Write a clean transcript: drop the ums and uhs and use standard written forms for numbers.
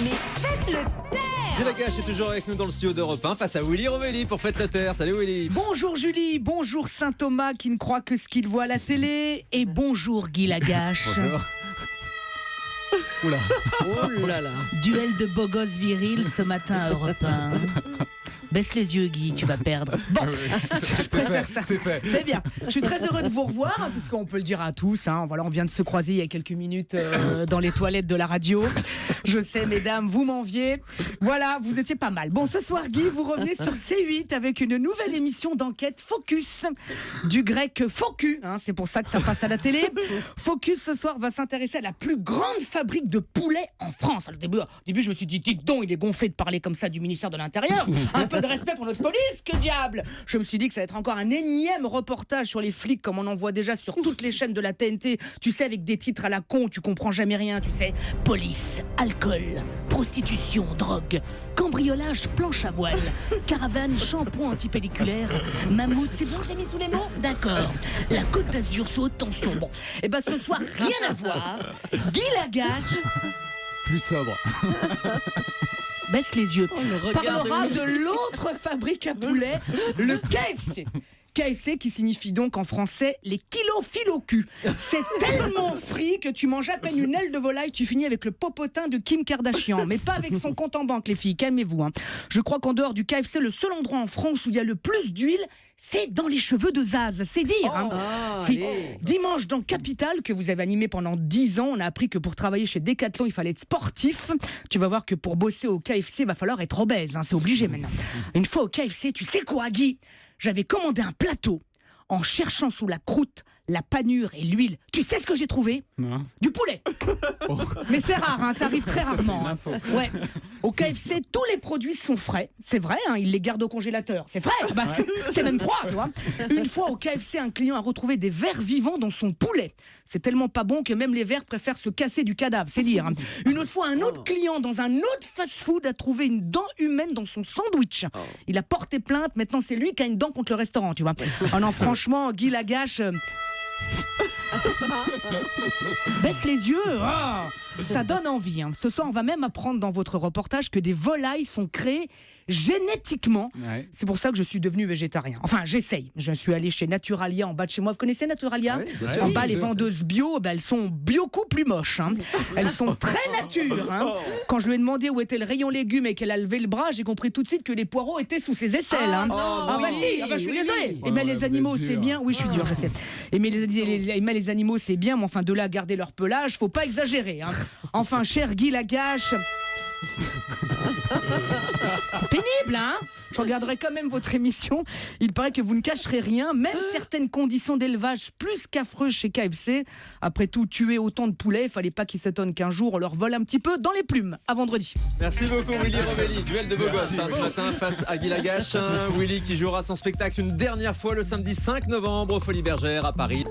Mais faites le taire. Guy Lagache est toujours avec nous dans le studio d'Europe 1 face à Willy Rovelli pour Faites la Terre. Salut Willy. Bonjour Julie, bonjour Saint-Thomas qui ne croit que ce qu'il voit à la télé. Et bonjour Guy Lagache. Bonjour. Oula. Oh là là. Duel de beaux gosses virils ce matin à Europe 1. Baisse les yeux Guy, tu vas perdre. Bon, je préfère ça. C'est fait. C'est bien. Je suis très heureux de vous revoir, hein, puisqu'on peut le dire à tous. Hein. Voilà, on vient de se croiser il y a quelques minutes dans les toilettes de la radio. Je sais, mesdames, vous m'enviez. Voilà, vous étiez pas mal. Bon, ce soir, Guy, vous revenez sur C8 avec une nouvelle émission d'enquête Focus. Du grec focus, hein, c'est pour ça que ça passe à la télé. Focus, ce soir, va s'intéresser à la plus grande fabrique de poulets en France. Au début, je me suis dit, dites donc, il est gonflé de parler comme ça du ministère de l'Intérieur. Un peu de respect pour notre police, que diable! Je me suis dit que ça va être encore un énième reportage sur les flics comme on en voit déjà sur toutes les chaînes de la TNT, tu sais, avec des titres à la con, tu comprends jamais rien, tu sais. Police, alcool, prostitution, drogue, cambriolage, planche à voile, caravane, shampoing antipelliculaire, mammouth, c'est bon, j'ai mis tous les mots? D'accord. La Côte d'Azur sous haute tension. Bon, et ben ce soir, rien à voir. Guy Lagache Plus sobre. baisse les yeux. le regard Parlera de de l'autre fabrique à poulets, le KFC. KFC qui signifie donc en français les kilophiles au cul. C'est tellement free que tu manges à peine une aile de volaille, tu finis avec le popotin de Kim Kardashian. Mais pas avec son compte en banque, les filles, calmez-vous. Hein. Je crois qu'en dehors du KFC, le seul endroit en France où il y a le plus d'huile, c'est dans les cheveux de Zaz. C'est dire. Hein. Dimanche dans Capital, que vous avez animé pendant 10 ans, on a appris que pour travailler chez Decathlon, il fallait être sportif. Tu vas voir que pour bosser au KFC, il va falloir être obèse. Hein. C'est obligé maintenant. Une fois au KFC, tu sais quoi, Guy ? J'avais commandé un plateau en cherchant sous la croûte, la panure et l'huile. Tu sais ce que j'ai trouvé ? Non. Du poulet. Mais c'est rare, hein, ça arrive très rarement. Hein. Ouais. Au KFC, tous les produits sont frais. C'est vrai, hein, ils les gardent au congélateur. C'est frais, bah, c'est même froid, tu vois. Une fois au KFC, un client a retrouvé des vers vivants dans son poulet. C'est tellement pas bon que même les vers préfèrent se casser du cadavre, c'est dire. Hein. Une autre fois, un autre client dans un autre fast-food a trouvé une dent humaine dans son sandwich. Il a porté plainte, maintenant c'est lui qui a une dent contre le restaurant, tu vois. Oh non, franchement, Guy Lagache... baisse les yeux, ça donne envie. Hein. Ce soir, on va même apprendre dans votre reportage que des volailles sont créées génétiquement. Ouais. C'est pour ça que je suis devenu végétarien. Enfin, j'essaye. Je suis allé chez Naturalia en bas de chez moi. Vous connaissez Naturalia ? Oui, en bas, les vendeuses bio, elles sont beaucoup plus moches. Hein. Elles sont très nature. Hein. Quand je lui ai demandé où était le rayon légumes et qu'elle a levé le bras, j'ai compris tout de suite que les poireaux étaient sous ses aisselles. Hein. Je suis désolé. Et les animaux, c'est bien. Oui, je suis dur, je sais. Et mais les animaux, c'est bien, mais enfin, de là à garder leur pelage, faut pas exagérer. Hein. Enfin, cher Guy Lagache... pénible, hein ? Je regarderai quand même votre émission. Il paraît que vous ne cacherez rien, même certaines conditions d'élevage plus qu'affreuses chez KFC. Après tout, tuer autant de poulets, il fallait pas qu'ils s'étonnent qu'un jour on leur vole un petit peu dans les plumes. À vendredi. Merci beaucoup Willy Rovelli. Duel de beaux gosses ce matin face à Guy Lagache. Willy qui jouera son spectacle une dernière fois le samedi 5 novembre aux Folies Bergères à Paris.